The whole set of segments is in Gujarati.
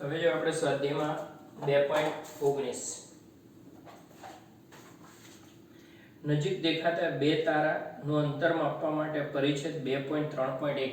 હવે જો આપણે સ્વાધ્યાયમાં 2.19 નજીક દેખાતા બે તારાનું અંતર માપવા માટે પરિચ્છેદ 2.3.1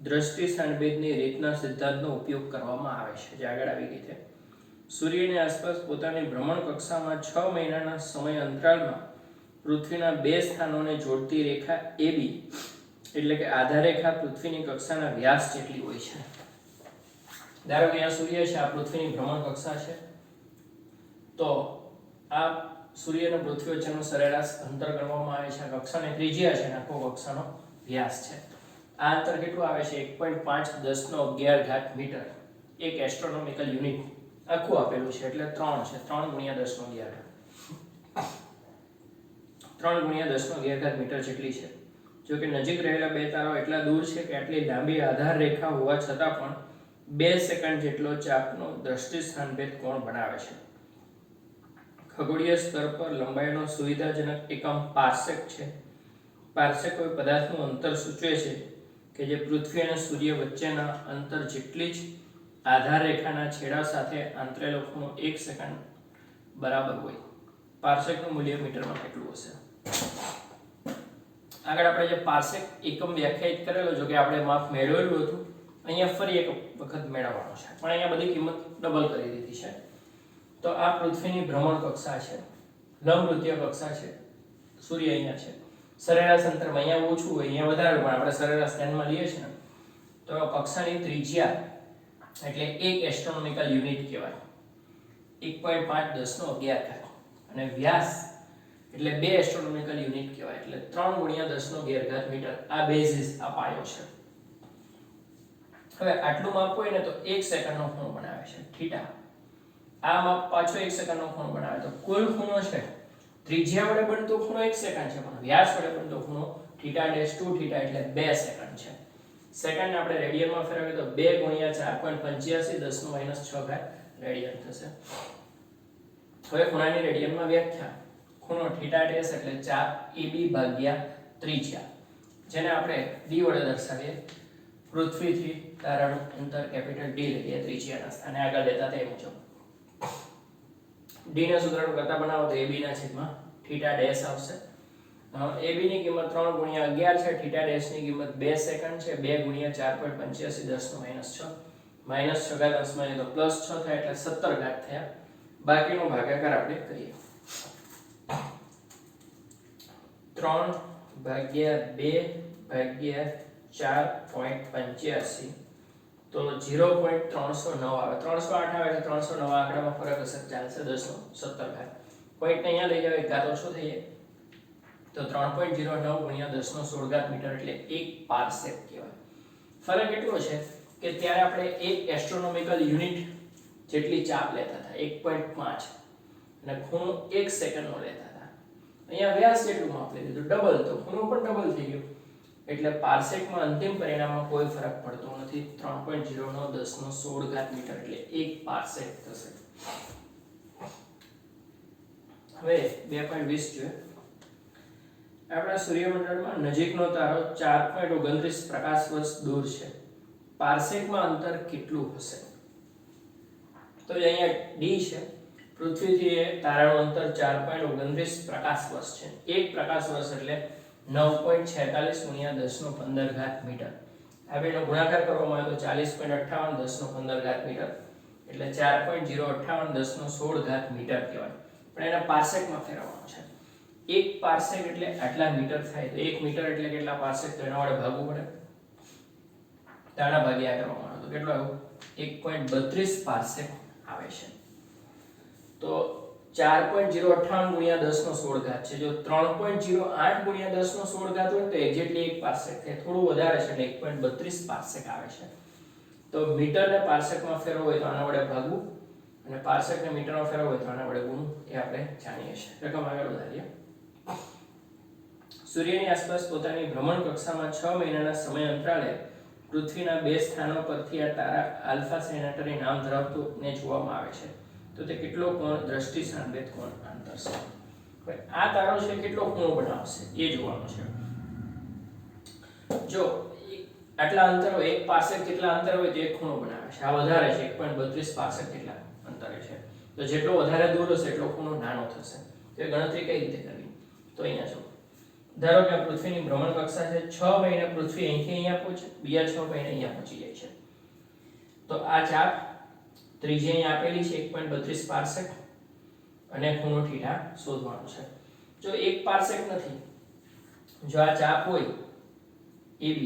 દ્રષ્ટિ સ્થાનભેદની રીતના સિદ્ધાંતનો ઉપયોગ કરવામાં આવે છે. જે આગળ આવી ગઈ છે. સૂર્યની આસપાસ પોતાની ભ્રમણ કક્ષામાં 6 મહિનાના સમય અંતરાલમાં પૃથ્વીના બે સ્થાનોને જોડતી રેખા AB એટલે કે આધાર રેખા પૃથ્વીની કક્ષાના વ્યાસ જેટલી હોય છે. ધારો કે અહીંયા સૂર્ય છે, આ પૃથ્વીની ભ્રમણ કક્ષા છે, તો આ સૂર્ય અને પૃથ્વી વચ્ચેનું સરેરાશ અંતર ગણવામાં આવે છે. આ કક્ષાની ત્રિજ્યા છે અને આખો કક્ષાનો વ્યાસ છે. આ અંતર કેટલું આવે છે? 1.5 × 10⁻11 મીટર. એક એસ્ટ્રોનોમિકલ યુનિટ આખું આપેલું છે એટલે 3 છે. 3 × 10⁻11 3 × 10⁻11 મીટર જેટલી છે. જો કે નજીક રહેલા બે તારાઓ એટલા દૂર છે કે આટલી લાંબી આધાર રેખા હોવા છતાં પણ 2 સેકન્ડ જેટલો ચાપનો દ્રષ્ટિ સ્થાનભેદ કોણ બનાવે છે. ખગોળીય સ્તર પર લંબાઈનો સુવિધાજનક એકમ પાર્સેક છે. પાર્સેક કોઈ પદાર્થનું અંતર સૂચવે છે કે જે પૃથ્વી અને સૂર્ય વચ્ચેના અંતર જેટલી જ આધાર રેખાના છેડા સાથે આંતરેલો ખૂણો 1 સેકન્ડ બરાબર હોય. પાર્સેકનું મૂલ્ય મીટરમાં કેટલું હશે? આગળ આપણે જે પાર્સેક એકમ વ્યાખ્યાયિત કરેલો, જો કે આપણે માપ મેળવેલું હતું, અહીંયા ફરી એક વખત મેળવવાનો છે, પણ અહીંયા બધી કિંમત ડબલ કરી દીધી છે. તો આ પૃથ્વીની ભ્રમણ કક્ષા છે, લંબવૃત્તીય કક્ષા છે, સૂર્ય અહીંયા છે. સરેરાશ અંતરમાં અહીંયા ઓછું હોય, અહીંયા વધારે, પણ આપણે સરેરાશ ધ્યાનમાં લઈએ છીએ ને, તો કક્ષાની ત્રિજ્યા એટલે 1 એસ્ટ્રોનોમિકલ યુનિટ કહેવાય, 1.5 × 10⁻11 અને વ્યાસ એટલે 2 એસ્ટ્રોનોમિકલ યુનિટ કહેવાય એટલે 3 × 10⁻11 મીટર. આ બેઝિસ, આ પાયો છે. હવે આટલું માપ હોય ને તો 1 સેકન્ડનો ખૂણો બનાવે છે થીટા. આ માપ પાછો 1 સેકન્ડનો ખૂણો બનાવે તો કુલ ખૂણો છે ત્રિજ્યા વડે બનતો ખૂણો 1 સેકન્ડ છે, પણ વ્યાસ વડે બનતો ખૂણો θ' 2 θ એટલે 2 સેકન્ડ છે. સેકન્ડને આપણે રેડિયનમાં ફેરવીએ તો 2 × 4.85 10⁻6 રેડિયન થશે. હવે ખૂણાની રેડિયનમાં વ્યાખ્યા. ખૂણો θ' એટલે 4ab ત્રિજ્યા, જેને આપણે d વડે દર્શાવીએ. પૃથ્વીથી તારાનું અંતર કેપિટલ D લઈએ ત્રિજ્યાના સ્થાને, આગળ લેતા તે મુજબ. d ને સૂત્રનું કરતા બનાવો તો ab ના છેદમાં θ' આવશે. ab ની કિંમત 3 × 11 છે, θ' ની કિંમત 2 સેકન્ડ છે. 2 × 4.85 10⁻6 -6 અંશમાં તો +6 થાય એટલે 17 થયા. બાકીનો ભાગાકાર આપણે કરીએ. 3/2/4.85 તો 0.309 આવે. 308 આવે એટલે 309 આંકડામાં ફરક હશે, ચાલશે. 10⁻17 પોઈન્ટ અહીંયા લઈ જાવ, એક ઘાત ઓછો થઈ જાય તો 3.09 × 10⁻16 મીટર એટલે 1 પાર્સેક કહેવાય. ફરક એટલો છે કે ત્યારે આપણે 1 એસ્ટ્રોનોમિકલ યુનિટ જેટલી ચાપ લેતા હતા, 1.5, અને ખૂણો 1 સેકન્ડનો લેતા હતા. અહીંયા વ્યાસ જેટલું માપ લઈ લીધું, ડબલ, તો ખૂણો પણ ડબલ થઈ ગયો એટલે પાર્સેકમાં અંતિમ પરિણામમાં કોઈ ફરક પડતો નથી. 3.09 10⁻16 મીટર એટલે 1 પાર્સેક થશે. હવે 2.20 જોઈએ. આપણા સૂર્યમંડળમાં નજીકનો તારો 4.29 પ્રકાશ વર્ષ દૂર છે. પાર્સેકમાં અંતર કેટલું હશે? તો અહીંયા d છે, પૃથ્વીથી એ તારાનું અંતર 4.29 પ્રકાશ વર્ષ છે. 1 પ્રકાશ વર્ષ એટલે 9.46 × 10⁻15 મીટર. આ બેનો ગુણાકાર કરવામાં આવે તો 40.58 10⁻15 મીટર એટલે 4.058 10⁻16 મીટર કહેવાય. પણ એના પાર્સેકમાં ફેરવવાનું છે. 1 પાર્સેક એટલે આટલા મીટર થાય, તો 1 મીટર એટલે કેટલા પાર્સેક, તો એના વડે ભાગવું પડે. તાણા ભાગ્યા કરવામાં આવે તો કેટલું આવ્યું? 1.32 પાર્સેક આવે છે. તો 4.058 × 10⁻16 છે. જો 3.08 × 10⁻16 હોય તો એક્ઝેક્ટલી 1 પાર્સેક થાય. થોડું વધારે છે એટલે 1.32 પાર્સેક આવે છે. તો મીટરને પાર્સેકમાં ફેરવવું હોય તો આના વડે ભાગવું, અને પાર્સેકને મીટરમાં ફેરવવું હોય તો આના વડે ગુણવું. એ આપણે જાણીએ છીએ. રકમ આગળ વધારીએ. સૂર્યની આસપાસ પોતાની ભ્રમણ કક્ષામાં 6 મહિનાના સમય અંતરાલે પૃથ્વીના બે સ્થાનો પરથી આ તારા આલ્ફા સેનેટરી નામ ધરાવતું ને જોવામાં આવે છે. તો તે કેટલો કોણ દ્રષ્ટિ સ્થાનભેદ કોણ અંતર છે? હવે આ તારો છે કેટલો ખૂણો બનાવશે એ જોવાનું છે. જો આટલા અંતર હોય, એક પાર્સેક જેટલા અંતર હોય તો એક ખૂણો બનાવે છે. આ વધારે છે, 1.32 પાર્સેક જેટલા અંતરે છે. તો જેટલો વધારે દૂર હશે એટલો ખૂણો નાનો થશે. તો એ ગણતરી કઈ રીતે કરવી? તો અહીંયા જો ધારો કે આ પૃથ્વીની ભ્રમણ કક્ષા છે, 6 મહિને પૃથ્વી અહીંથી અહીંયા પહોંચે, બીજા 6 મહિને અહીંયા પહોંચી જાય છે. તો આ ચાપ ત્રિજ્યા અહીં આપેલી છે 1.32 પાર્સેક અને ખૂણો θ શોધવાનો છે. જો 1 પાર્સેક નથી, જો આ ચાપ હોય AB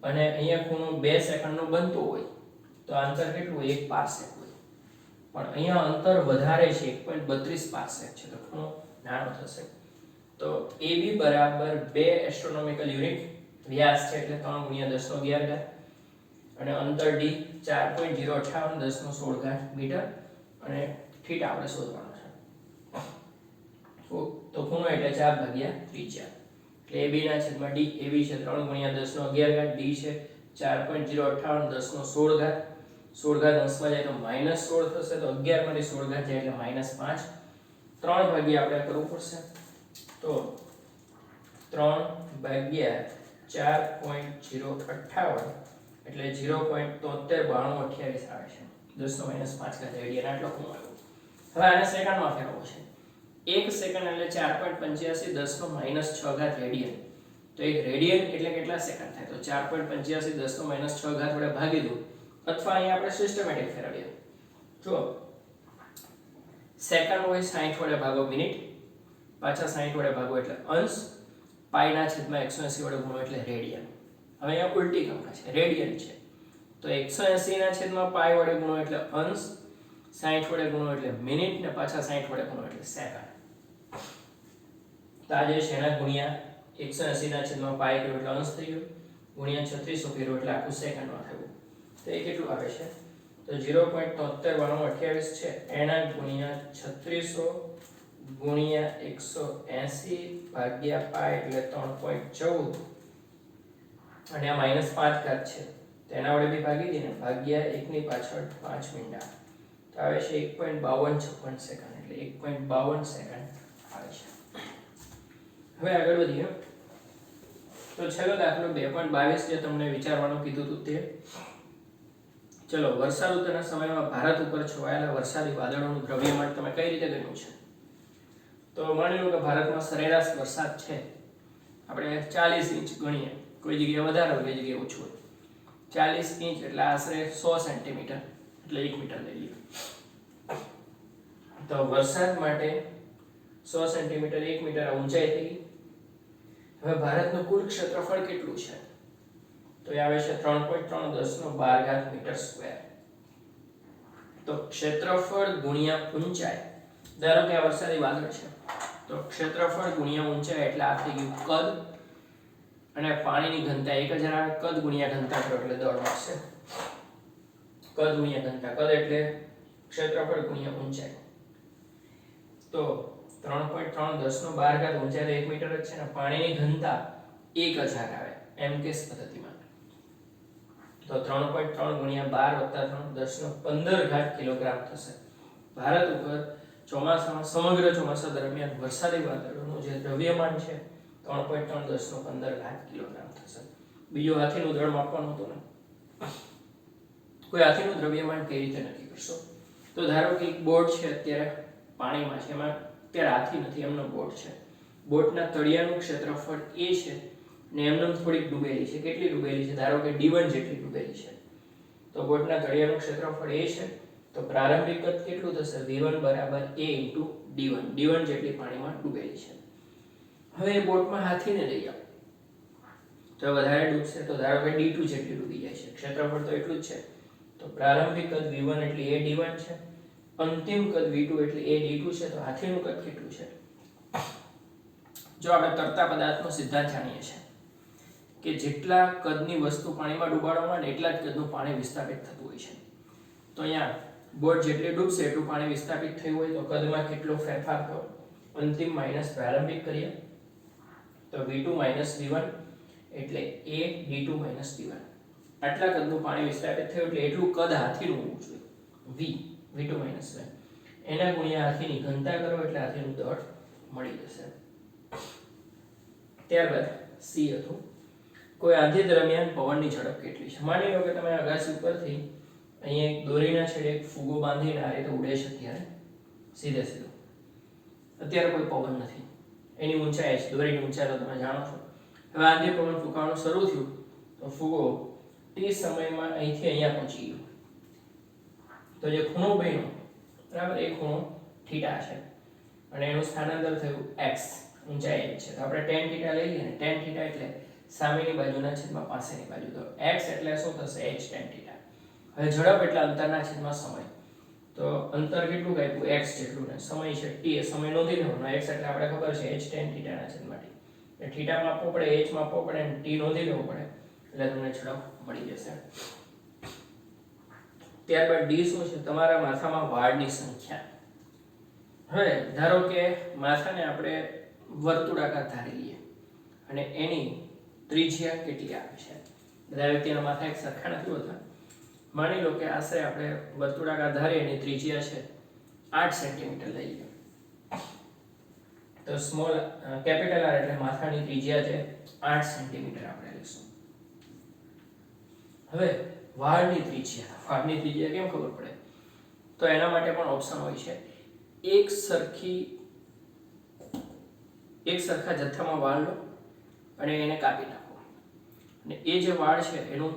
અને અહીંયા ખૂણો 2 સેકન્ડનો બનતો હોય તો આ અંતર કેટલું હોય? 1 પાર્સેક હોય. પણ અહીંયા અંતર વધારે છે, 1.32 પાર્સેક છે, તો ખૂણો નાનો થશે. તો AB બરાબર 2 એસ્ટ્રોનોમિકલ યુનિટ, વ્યાસ છે એટલે 3 × 10^11 અને અંતર D 4.058 10^16 મીટર અને θ આપણે શોધવાનો છે. તો ખૂણો એટલે 4/3 ત્રિજ્યા એટલે AB ના છેદમાં D. AB છે 3 × 10^11, D છે 4.058 10^16, 16 અંશમાં જાય તો -16 થશે, તો 11 માંથી 16 જાય એટલે -5. 3 ભાગ્યા આપણે કરવું પડશે, તો 3/4.058 એટલે 0.739228 આવે છે, 10⁻5 રેડિયન. આટલો ખૂણો આવ્યો. હવે આને સેકન્ડમાં ફેરવવો છે. 1 સેકન્ડ એટલે 4.85 10⁻6 રેડિયન. તો એક રેડિયન એટલે કેટલા સેકન્ડ થાય? તો 4.85 10⁻6 વડે ભાગી દો, અથવા અહીંયા આપણે સિસ્ટમેટિક ફેરવીએ. જો સેકન્ડ હોય 60 વડે ભાગો મિનિટ, પાછા 60 વડે ભાગો એટલે અંશ, પાઈ ના છેદમાં 180 વડે ગુણો એટલે રેડિયન. હવે અહીંયા ઉલટી ગણના છે, રેડિયન છે તો 180 ના છેદમાં પાઈ વડે ગુણો એટલે અંશ, 60 વડે ગુણો એટલે મિનિટ ને પાછા 60 વડે ગુણો એટલે સેકન્ડ. તો આ જે છે એના ગુણ્યા 180 ના છેદમાં પાઈ કર્યો એટલે અંશ થઈ ગયો, ગુણ્યા 3600 કર્યો એટલે આખું સેકન્ડમાં થયું. તો એ કેટલું આવે છે? તો 0.739228 છે, એના ગુણ્યા 3600 ગુણ્યા 180 ભાગ્યા પાઈ એટલે 3.14 અને આ -5 ઘાત છે તો એના વડે બી ભાગી દઈએ ને, ભાગ્યા 1 ની પાછળ 5 મીંડા તો આવે છે 1.5256 સેકન્ડ એટલે 1.52 સેકન્ડ આવે છે. હવે આગળ વધીએ તો છેલ્લો દાખલો 2.22 જે તમને વિચારવાનું કીધું હતું તે. ચલો, વર્ષા ઋતુના સમયમાં ભારત ઉપર છવાયેલા વરસાદી વાદળોનું દ્રવ્યમાન તમે કઈ રીતે ગણ્યું છે? તો માની લો કે ભારતમાં સરેરાશ વરસાદ છે, આપણે 40 ઇંચ ગણીએ, કોઈ જગ્યાએ વધારે હોય, કોઈ જગ્યાએ ઓછું હોય. 40 ઇંચ એટલે આશરે 100 સેન્ટીમીટર એટલે 1 મીટર લઈ લઈએ. તો વરસાદ માટે 100 સેન્ટીમીટર 1 મીટર ઊંચાઈ થઈ ગઈ. હવે ભારતનું કુલ ક્ષેત્રફળ કેટલું છે? તો એ આવે છે 3.31012 મીટર સ્ક્વેર. તો ક્ષેત્રફળ ગુણ્યા ઊંચાઈ, ધારો કે આ વરસાદી વાદળ છે તો ક્ષેત્રફળ ગુણ્યા ઊંચાઈ એટલે આ થઈ ગયું કદ, અને પાણીની ઘનતા 1000 આવે, કદ ગુણ્યા ઘનતા કરો એટલે દળ મળશે. કદ ગુણ્યા ઘનતા, કદ એટલે ક્ષેત્રફળ ગુણ્યા ઊંચાઈ. તો 3.31012 ઊંચાઈ 1 મીટર જ છે ને, પાણીની ઘનતા 1000 આવે એમકેસ પદ્ધતિમાં. તો 3.3 ગુણ્યા 12 + 3 10⁻15 કિલોગ્રામ થશે. ભારત ઉપર ચોમાસામાં સમગ્ર ચોમાસા દરમિયાન વરસાદી વાદળોનું જે દ્રવ્યમાન છે 3.3 10⁻15 કિલોગ્રામ થશે. બીજો હાથીનું દળ માપવાનું હતું ને, કોઈ હાથીનું દ્રવ્યમાન કઈ રીતે નક્કી કરશો? તો ધારો કે એક બોટ છે અત્યારે પાણીમાં છે, એમાં અત્યારે હાથી નથી, એમનો બોટ છે. બોટના તળિયાનું ક્ષેત્રફળ એ છે ને એમને થોડીક ડૂબેલી છે. કેટલી ડૂબેલી છે? ધારો કે D1 જેટલી ડૂબેલી છે. તો બોટના તળિયાનું ક્ષેત્રફળ એ છે, તો પ્રારંભિક કદ કેટલું થશે? V1 = A × D1. D1 જેટલી પાણીમાં ડૂબેલી છે. હવે એ બોટમાં હાથીને લઈ આવો તો વધારે ડૂબશે, તો ધારો કે D2 જેટલી ડૂબી જાય છે. ક્ષેત્રફળ તો એટલું જ છે, તો પ્રારંભિક કદ V1 એટલે A D1 છે, અંતિમ કદ V2 એટલે A D2 છે. તો હાથીનું કદ કેટલું છે? જો આપણે તરતા પદાર્થનો સિદ્ધાંત જાણીએ છીએ કે જેટલા કદની વસ્તુ પાણીમાં ડૂબાડવામાં આવે એટલા જ કદનું પાણી વિસ્થાપિત થતું હોય છે. તો અહીંયા બોટ જેટલી ડૂબશે એટલું પાણી વિસ્થાપિત થયું હોય તો કદમાં કેટલો ફેરફાર થયો? અંતિમ માઈનસ પ્રારંભિક કરીએ તો V2 - V1 એટલે A D2 - D1. આટલા કદનું પાણી વિસ્થાપિત થયું એટલે એટલું કદ હાથીનું હોવું જોઈએ, V2 - V. એના ગુણ્યા હાથીની ઘનતા કરો એટલે હાથીનું દળ મળી જશે. ત્યારબાદ C હતું, કોઈ આંધી દરમિયાન પવનની ઝડપ કેટલી છે? માની લો કે તમે અગાસી ઉપરથી અહીંયા એક દોરીના છેડે એક ફૂગો બાંધીને આ રીતે ઉડે છે, અત્યારે સીધે સીધો, અત્યારે કોઈ પવન નથી, એની ઊંચાઈ છે, દોરીની ઊંચાઈ તો તમે જાણો છો. હવે આંધી પવન ફૂંકાવાનું શરૂ થયું તો ફૂગો t સમયમાં અહીંથી અહીંયા પહોંચી ગયો, તો જે ખૂણો બન્યો બરાબર એ ખૂણો થીટા છે અને એનું સ્થાનાંતર થયું x, ઊંચાઈ છે. તો આપણે tan થીટા લઈ લઈએ ને, tan થીટા એટલે સામેની બાજુના છેદમાં પાસેની બાજુ, તો x એટલે શું થશે? h tan theta. હવે ઝડપ એટલે અંતરના છેદમાં સમય, તો અંતર કેટલું આપ્યું? x જેટલું, ને સમય છે t, એ સમય નોંધી લેવાનો. x એટલે આપણે ખબર છે h tan થીટા ના છેદમાં t, એટલે થીટા માપવો પડે, h માપવો પડે અને t નોંધી લેવો પડે, એટલે તમને ઝડપ મળી જશે. ત્યારબાદ d શું છે? તમારા માથામાં વાળની સંખ્યા. હવે ધારો કે માથાને આપણે વર્તુળાકાર ધારી લઈએ અને એની ત્રિજ્યા કેટલી આવે છે? બધા વ્યક્તિના માથા એક સરખા નથી હોતા. માની લો કે આશરે આપણે વર્તુળાકાર ધારીએ એની ત્રિજ્યા છે 8 સેન્ટીમીટર લઈએ, તો સ્મોલ કેપિટલ R એટલે માથાની ત્રિજ્યા છે 8 સેન્ટીમીટર આપણે લઈશું. હવે વાળની ત્રિજ્યા કેમ ખબર પડે? તો એના માટે પણ ઓપ્શન હોય છે. એક સરખા જથ્થામાં વાળ લો અને એને કાપી નાખો, અને એ જે વાળ છે એનું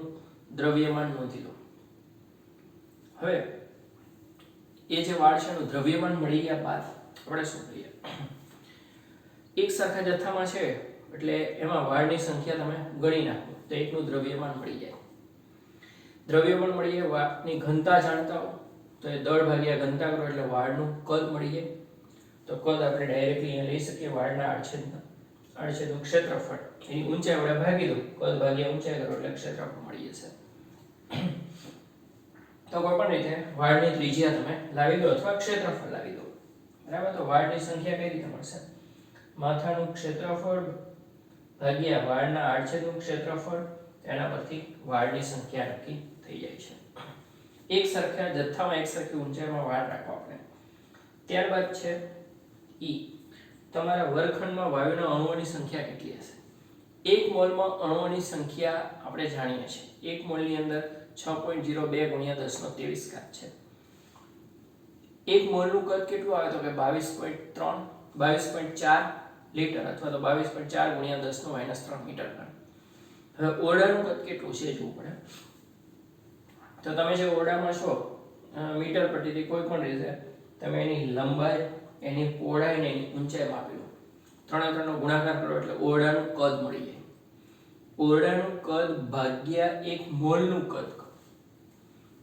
દ્રવ્યમાન નોંધી લો. હવે એ જે વાળ છે એનું દ્રવ્યમાન મળી ગયા બાદ આપણે શું કરીએ? એક સરખા જથ્થામાં છે એટલે એમાં વાળની સંખ્યા તમે ગણી નાખો, તો એકનું દ્રવ્યમાન મળી જાય. દ્રવ્યમાન મળી જાય, વાળની ઘનતા જાણતા હો તો એ દળ ભાગ્યા ઘનતા કરો એટલે વાળનું કદ મળી જાય. તો કદ આપણે ડાયરેક્ટલી અહીંયા લઈ શકીએ, વાળના આડછેદનું ક્ષેત્રફળ એની ઊંચાઈ વડે ભાગી દો, કદ ભાગ્યા ઊંચાઈ કરો એટલે ક્ષેત્રફળ મળી જશે. તો કોઈ પણ રીતે વાળની ત્રિજ્યા તમે લાવી દો અથવા ક્ષેત્રફળ લાવી દો, બરાબર. તો વાળની સંખ્યા કઈ રીતે મળશે? માથાનું ક્ષેત્રફળ ભાગ્યા વાળના આડછેદનું ક્ષેત્રફળ, એના પરથી વાળની સંખ્યા નક્કી થઈ જાય છે. એક સરખા જથ્થામાં એક સરખી ઊંચાઈમાં વાળ રાખો આપણે. ત્યારબાદ છે E. તમારા વર્ગખંડમાં વાયુના અણુઓની સંખ્યા કેટલી હશે? એક મોલમાં અણુઓની સંખ્યા આપણે જાણીએ છીએ, એક મોલની અંદર 6.02 ગુણ્યા 10^23 છે. એક મોલનું કદ કેટલું આવે? તો કે 22.4 લીટર અથવા તો 22.4 ગુણ્યા 10⁻³ મીટર. હવે ઓરડાનું કદ કેટલું છે જોવું પડે. તો તમે જે ઓરડામાં છો મીટર પટ્ટીથી કોઈ પણ રીતે તમે એની લંબાઈ, એની પહોળાઈ અને એની ઊંચાઈ માપી લો, ત્રણનો ગુણાકાર કરો એટલે ઓરડાનું કદ મળી જાય. ઓરડાનું કદ ભાગ્યા એક મોલનું કદ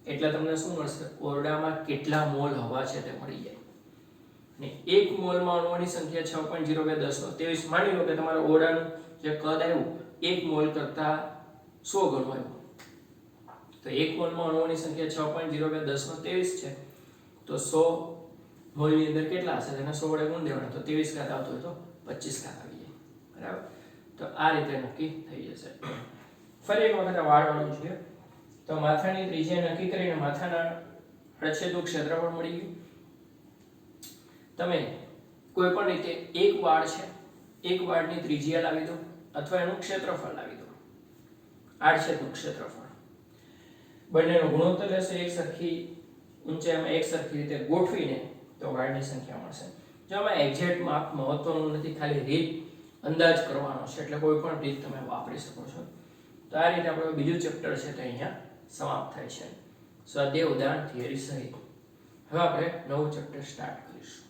એટલે તમને શું મળશે? ઓરડામાં કેટલા મોલ હવા છે તે મળી જાય. અને એક મોલમાં અણુઓની સંખ્યા 6.02 માની લો કે તમારા ઓરડાનું જે કદ આવ્યું એક મોલ કરતા 100 ગણું આવ્યું, તો એક મોલમાં અણુઓની સંખ્યા 6.02 છે, તો 100 મોલની અંદર કેટલા હશે? તેને 100 વડે ગુણ દેવાના, તો 23 ઘાત આવતો હોય તો 25 ઘાત આવી જાય, બરાબર. તો આ રીતે નક્કી થઈ જશે. ફરી એક વખત વાળ વાળું જોઈએ. તો માથાની ત્રિજ્યા નક્કી કરીને માથાના આડછેદનું ક્ષેત્રફળ મળી ગયું. તમે કોઈ પણ રીતે એક વાળ છે, એક વાળની ત્રિજ્યા લાવી દો અથવા એનું ક્ષેત્રફળ લાવી દો, આડછેદનું ક્ષેત્રફળ. બંનેનો ગુણોત્તર લેશો, એક સરખી ઊંચાઈમાં એક સરખી રીતે ગોઠવીને તો વાળની સંખ્યા મળશે. જો આમાં એક્ઝેક્ટ માપ મહત્વનું નથી, ખાલી રીત અંદાજ કરવાનો છે, એટલે કોઈ પણ રીત તમે વાપરી શકો છો. તો આ રીતે આપણું બીજું ચેપ્ટર છે તે અહીંયા સમાપ્ત થાય છે, સ્વાધ્યાય ઉદાહરણ થિયરી સહિત. હવે આપણે નવું ચેપ્ટર સ્ટાર્ટ કરીશું.